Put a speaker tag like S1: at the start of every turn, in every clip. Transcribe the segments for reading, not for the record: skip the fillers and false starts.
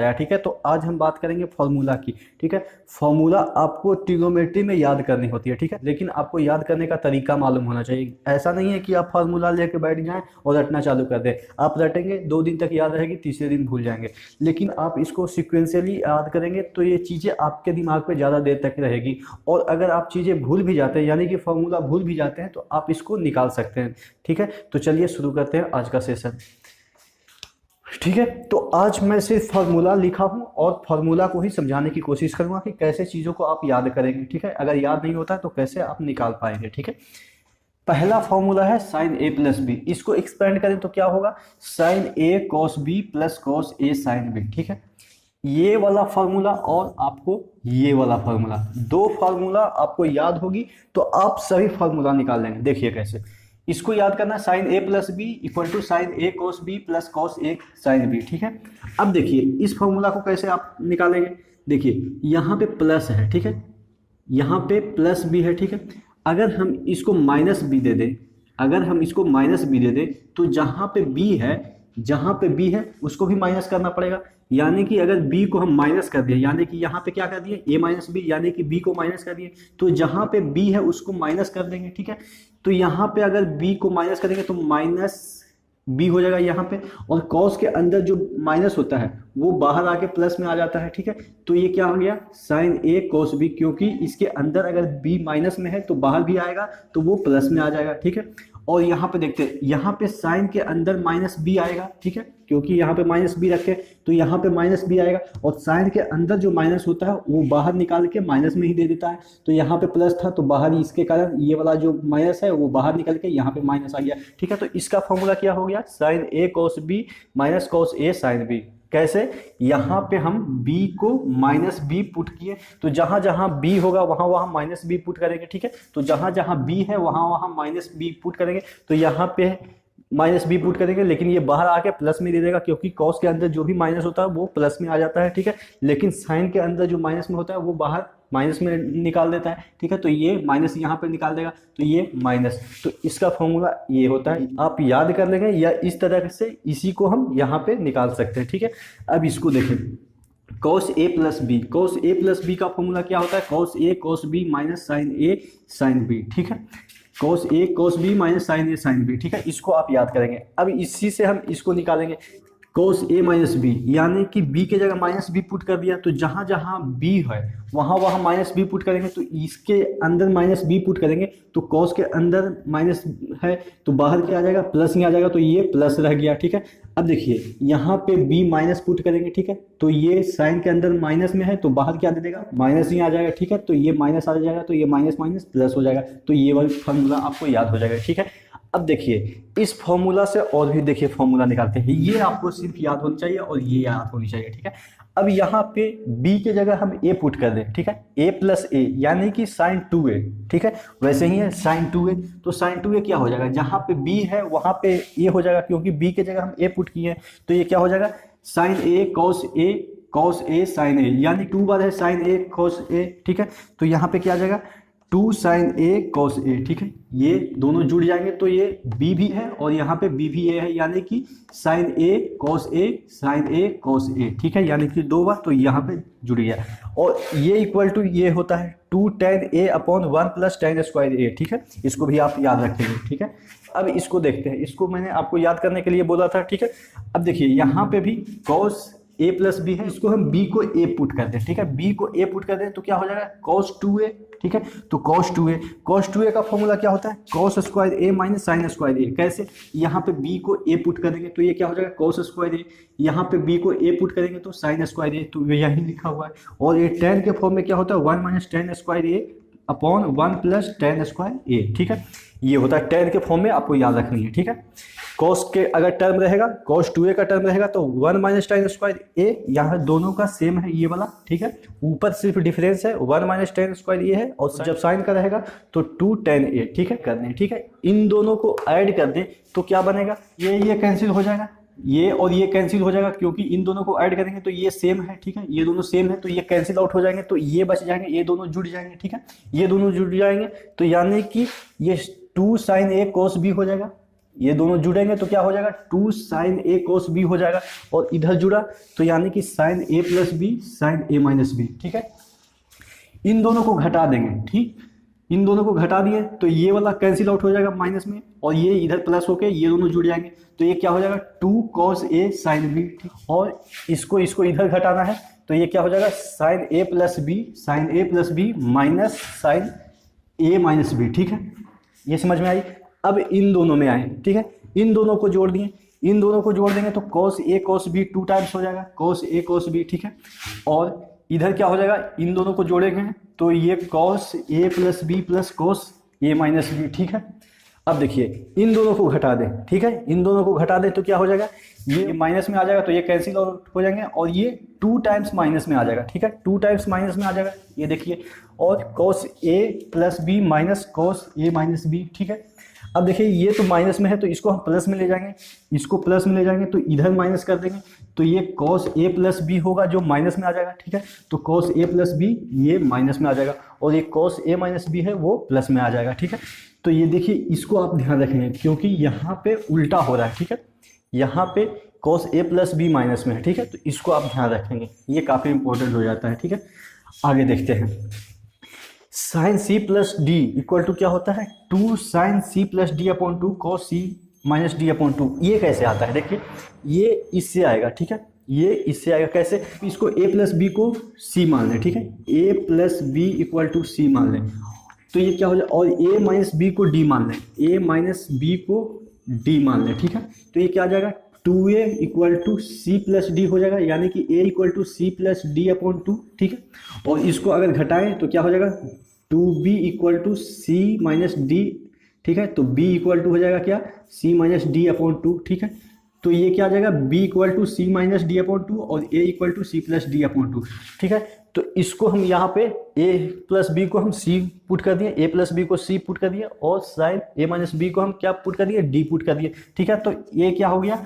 S1: बताया, ठीक है। तो आज हम बात करेंगे फॉर्मूला की, ठीक है। फॉर्मूला आपको ट्रिग्नोमेट्री में याद करनी होती है, ठीक है, लेकिन आपको याद करने का तरीका मालूम होना चाहिए। ऐसा नहीं है कि आप फार्मूला लेके बैठ जाएं और रटना चालू कर दें। आप रटेंगे 2 दिन तक याद रहेगी, तीसरे दिन भूल जाएंगे। लेकिन आप इसको सिक्वेंशियली याद करेंगे तो ये चीज़ें आपके दिमाग पे ज़्यादा देर तक रहेगी। और अगर आप चीज़ें भूल भी जाते हैं, यानी कि फॉर्मूला भूल भी जाते हैं, तो आप इसको निकाल सकते हैं, ठीक है। तो चलिए शुरू करते हैं आज का सेशन, ठीक है। तो आज मैं सिर्फ फार्मूला लिखा हूं और फार्मूला को ही समझाने की कोशिश करूंगा कि कैसे चीज़ों को आप याद करेंगे, ठीक है। अगर याद नहीं होता है तो कैसे आप निकाल पाएंगे, ठीक है। पहला फॉर्मूला है साइन ए प्लस बी। इसको एक्सपेंड करें तो क्या होगा, sign A cos B plus cos A sine B, ठीक है। ये वाला फार्मूला और आपको ये वाला फार्मूला, 2 फार्मूला आपको याद होगी तो आप सभी फार्मूला निकाल लेंगे। देखिए कैसे इसको याद करना, sine A plus B equal to sine A cos B plus cos A sine B, ठीक है। अब देखिए इस फॉर्मूला को कैसे आप निकालेंगे। देखिए यहाँ पे प्लस है, ठीक है, यहाँ पे प्लस बी है, ठीक है। अगर हम इसको माइनस बी दे दें, अगर हम इसको माइनस बी दे दें तो जहाँ पे बी है, जहाँ पे बी है उसको भी माइनस करना पड़ेगा। यानी कि अगर b को हम माइनस कर दिए, यानी कि यहाँ पे क्या कर दिए a माइनस बी, यानी कि b को माइनस कर दिए, तो जहाँ पे b है उसको माइनस कर देंगे, ठीक है। तो यहाँ पे अगर b को माइनस करेंगे तो माइनस b हो जाएगा यहाँ पे, और कॉस के अंदर जो माइनस होता है वो बाहर आके प्लस में आ जाता है, ठीक है। तो ये क्या हो गया, साइन a कॉस b, क्योंकि इसके अंदर अगर b माइनस में है तो बाहर भी आएगा तो वो प्लस में आ जाएगा, ठीक है। और यहाँ पे देखते हैं, यहाँ पे साइन के अंदर माइनस बी आएगा, ठीक है, क्योंकि यहाँ पे माइनस बी रखे तो यहाँ पे माइनस बी आएगा, और साइन के अंदर जो माइनस होता है वो बाहर निकाल के माइनस में ही दे देता है। तो यहाँ पे प्लस था तो बाहर, इसके कारण ये वाला जो माइनस है वो बाहर निकल के यहाँ पे माइनस आ गया, ठीक है। तो इसका फॉर्मूला क्या हो गया, sign A cos B minus cos A sine B. कैसे, यहाँ पे हम b को माइनस बी पुट किए, तो जहां जहां b होगा वहां वहां माइनस बी पुट करेंगे, ठीक है। तो जहां जहां b है वहां वहां माइनस बी पुट करेंगे, तो यहाँ पे माइनस बी पुट करेंगे, लेकिन ये बाहर आके प्लस में दे देगा, क्योंकि कॉस के अंदर जो भी माइनस होता है वो प्लस में आ जाता है, ठीक है। लेकिन साइन के अंदर जो माइनस में होता है वो बाहर माइनस में निकाल देता है, ठीक है। तो ये माइनस यहाँ पे निकाल देगा, तो ये माइनस, तो इसका फॉर्मूला ये होता है। आप याद कर लेंगे या इस तरह से इसी को हम यहाँ पे निकाल सकते हैं, ठीक है। अब इसको देखें, cos a plus B, cos a plus B का फॉर्मूला क्या होता है, cos a cos b minus sine a sine b, ठीक है। cos a cos b minus sine a sine b, ठीक है। इसको आप याद करेंगे। अब इसी से हम इसको निकालेंगे, cos a माइनस बी, यानी कि b के जगह माइनस बी पुट कर दिया, तो जहां जहां b है वहां वहां माइनस बी पुट करेंगे, तो इसके अंदर माइनस बी पुट करेंगे, तो cos के अंदर माइनस है तो बाहर क्या आ जाएगा, प्लस में आ जाएगा, तो ये प्लस रह गया, ठीक है। अब देखिए यहाँ पे b माइनस पुट करेंगे, ठीक है, तो ये साइन के अंदर माइनस में है तो बाहर क्या दे देगा, माइनस ही आ जाएगा, ठीक है। तो ये माइनस आ जाएगा, तो ये माइनस माइनस प्लस हो जाएगा, तो ये वाला फॉर्मूला आपको याद हो जाएगा, ठीक है। अब देखिए इस फॉर्मूला से और भी देखिए फॉर्मूला निकालते हैं, ये आपको सिर्फ याद होनी चाहिए और ये याद होनी चाहिए, ठीक है। अब यहाँ पे b के जगह हम a पुट कर दें, ठीक है, a प्लस ए यानी कि साइन 2a, ठीक है। वैसे ही है साइन 2a, तो साइन 2a क्या हो जाएगा, जहाँ पे b है वहाँ पे a हो जाएगा, क्योंकि b के जगह हम a पुट किए हैं, तो ये क्या हो जाएगा, sine a cos a sine a, यानी 2 बार है साइन a कॉस a, ठीक है। तो यहाँ पे क्या आ जाएगा, 2 साइन a कॉस a, ठीक है। ये दोनों जुड़ जाएंगे तो ये b भी है और यहाँ पे b भी a है, यानी कि sine a cos a sine a cos a, ठीक है, यानी कि 2 बार, तो यहाँ पे जुड़ गया। और ये इक्वल टू ये होता है 2 tan a upon 1 plus tan square a, ठीक है। इसको भी आप याद रखेंगे, ठीक है। अब इसको देखते हैं, इसको मैंने आपको याद करने के लिए बोला था, ठीक है। अब देखिए यहाँ पे भी कॉस a प्लस बी है, इसको हम b को a पुट कर दें, ठीक है। b को a पुट कर दें तो क्या हो जाएगा, cos 2a, ठीक है। तो cos 2a का फॉर्मूला क्या होता है, cos square a minus sine square a। कैसे, यहाँ पे b को a पुट करेंगे तो ये क्या हो जाएगा, cos स्क्वायर a, यहाँ पे b को a पुट करेंगे तो साइन स्क्वायर a, तो यही लिखा हुआ है। और ये tan के फॉर्म में क्या होता है, 1 minus tan square a upon 1 plus tan square a, ठीक है। ये होता है tan के फॉर्म में, आपको याद रखनी है, ठीक है। cos के अगर टर्म रहेगा, cos 2a का टर्म रहेगा तो 1 माइनस tan स्क्वायर a, यहाँ दोनों का सेम है ये वाला, ठीक है। ऊपर सिर्फ डिफरेंस है, 1 माइनस tan स्क्वायर ये है, और जब साइन का रहेगा तो 2 tan a, ठीक है, करने, ठीक है। इन दोनों को ऐड कर दें तो क्या बनेगा, ये कैंसिल हो जाएगा, ये और ये कैंसिल हो जाएगा, क्योंकि इन दोनों को ऐड करेंगे तो ये सेम है, ठीक है। ये दोनों सेम है तो ये कैंसिल आउट हो जाएंगे, तो ये बच जाएंगे, ये दोनों जुड़ जाएंगे, ठीक है। ये दोनों जुड़ जाएंगे तो यानी कि ये 2 साइन a cos b हो जाएगा, ये दोनों जुड़ेंगे तो क्या हो जाएगा, 2 sin a cos b हो जाएगा, और इधर जुड़ा तो यानी कि sin a plus B sin a minus B. ठीक है, इन दोनों को घटा देंगे, ठीक, इन दोनों को घटा दिए तो ये वाला कैंसिल आउट हो जाएगा माइनस में, और ये इधर प्लस होके ये दोनों जुड़ जाएंगे, तो ये क्या हो जाएगा 2 cos a sin b। ठीक, और इसको इधर घटाना है तो ये क्या हो जाएगा sin a plus B minus sin a minus B. ठीक है, ये समझ में आई। अब इन दोनों में आए, ठीक है, इन दोनों को जोड़ दिए, इन दोनों को जोड़ देंगे तो cos a cos b 2 times हो जाएगा cos a cos b। ठीक है, और इधर क्या हो जाएगा, इन दोनों को जोड़ेंगे तो ये cos a plus B plus cos a minus B. ठीक है, अब देखिए इन दोनों को घटा दें, ठीक है, इन दोनों को घटा दें तो क्या हो जाएगा, ये माइनस में आ जाएगा तो ये कैंसिल आउट हो जाएंगे, और ये 2 टाइम्स माइनस में आ जाएगा। ठीक है, 2 टाइम्स माइनस में आ जाएगा, ये देखिए, और cos a plus B minus cos a minus B. ठीक है, अब देखिए ये तो माइनस में है तो इसको हम प्लस में ले जाएंगे, इसको प्लस में ले जाएंगे तो इधर माइनस कर देंगे तो ये cos a प्लस बी होगा जो माइनस में आ जाएगा। ठीक है, तो cos a प्लस बी ये माइनस में आ जाएगा, और ये cos a माइनस बी है वो प्लस में आ जाएगा। ठीक है, तो ये देखिए इसको आप ध्यान रखेंगे क्योंकि यहाँ पे उल्टा हो रहा है। ठीक है, यहाँ पे cos a plus B minus में है। ठीक है, तो इसको आप ध्यान रखेंगे, ये काफ़ी इंपॉर्टेंट हो जाता है। ठीक है, आगे देखते हैं, sine C plus D equal to क्या होता है, 2 sin c plus D upon 2 cos c minus D upon 2। ये कैसे आता है, देखिए ये इससे आएगा। ठीक है, ये इससे आएगा कैसे, इसको a प्लस बी को c मान लें। ठीक है, a plus B equal to c मान लें तो ये क्या हो जाए, और a माइनस बी को d मान लें, a माइनस बी को d मान लें। ठीक है, तो ये क्या आ जाएगा 2a equal to C plus D हो जाएगा, यानी कि a equal to C plus D upon 2। ठीक है, और इसको अगर घटाएं तो क्या हो जाएगा 2b equal to C minus D. ठीक है, तो b इक्वल टू हो जाएगा क्या, c माइनस डी अपॉन 2। ठीक है, तो ये क्या आ जाएगा b equal to C minus D upon 2 और a equal to C plus D upon 2। ठीक है, तो इसको हम यहाँ पे a प्लस बी को हम c पुट कर दिए, a प्लस बी को c पुट कर दिए, और साइन a माइनस बी को हम क्या पुट कर दिए, d पुट कर दिए। ठीक है, तो ये क्या हो गया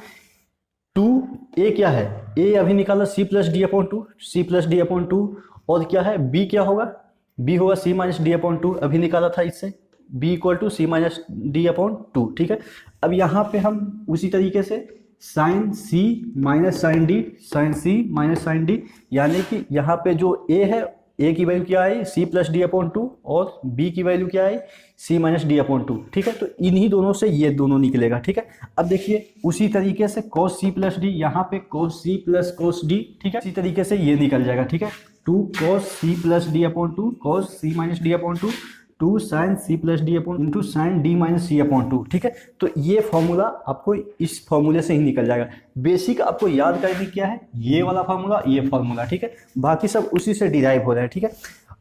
S1: 2a क्या है, a अभी निकाला c plus D upon 2, c plus D upon 2, और क्या है b क्या होगा, b होगा c माइनस डी अपॉन 2, अभी निकाला था इससे, b equal to C minus D upon 2। ठीक है, अब यहाँ पे हम उसी तरीके से sine c minus sine D, sine c minus sine D, यानी कि यहाँ पे जो a है, a की वैल्यू क्या आई c प्लस डी अपॉन 2, और b की वैल्यू क्या आई c माइनस डी अपॉन 2। ठीक है, तो इन्हीं दोनों से ये दोनों निकलेगा। ठीक है, अब देखिए उसी तरीके से cos c प्लस डी, यहाँ पे cos c plus cos d। ठीक है, इसी तरीके से ये निकल जाएगा। ठीक है, 2 cos c plus D upon 2 cos c minus D upon 2, 2 sin c plus D upon into sine D minus C upon 2। ठीक है, तो ये फॉर्मूला आपको इस फॉर्मूले से ही निकल जाएगा। बेसिक आपको याद करनी क्या है, ये वाला फॉर्मूला, ये फॉर्मूला। ठीक है, बाकी सब उसी से डिराइव हो रहा है। ठीक है,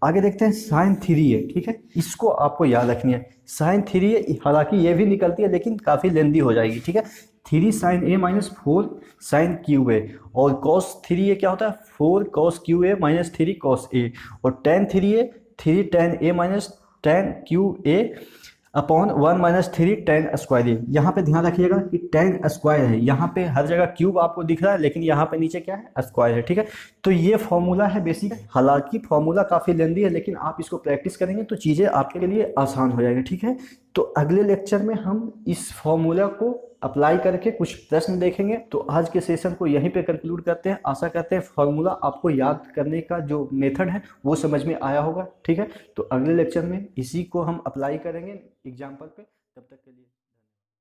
S1: आगे देखते हैं साइन 3a। ठीक है, इसको आपको याद रखनी है, साइन 3a, हालांकि ये भी निकलती है लेकिन काफ़ी लेंदी हो जाएगी। ठीक है, 3 sin a minus 4 sin cube A, और cos 3a क्या होता है 4 cos cube A minus 3 cos a, और tan 3a 3 tan a minus tan cube A upon 1 minus 3 tan square A. यहाँ पे ध्यान रखिएगा कि tan स्क्वायर है, यहाँ पे हर जगह क्यूब आपको दिख रहा है लेकिन यहाँ पे नीचे क्या है स्क्वायर है। ठीक है, तो ये फॉर्मूला है बेसिक, हालांकि फॉर्मूला काफ़ी लेंदी है लेकिन आप इसको प्रैक्टिस करेंगे तो चीज़ें आपके लिए आसान हो जाएगी। ठीक है, तो अगले लेक्चर में हम इस फॉर्मूला को अप्लाई करके कुछ प्रश्न देखेंगे। तो आज के सेशन को यहीं पे कंक्लूड करते हैं। आशा करते हैं फॉर्मूला आपको याद करने का जो मेथड है वो समझ में आया होगा। ठीक है, तो अगले लेक्चर में इसी को हम अप्लाई करेंगे एग्जाम्पल पे। तब तक के लिए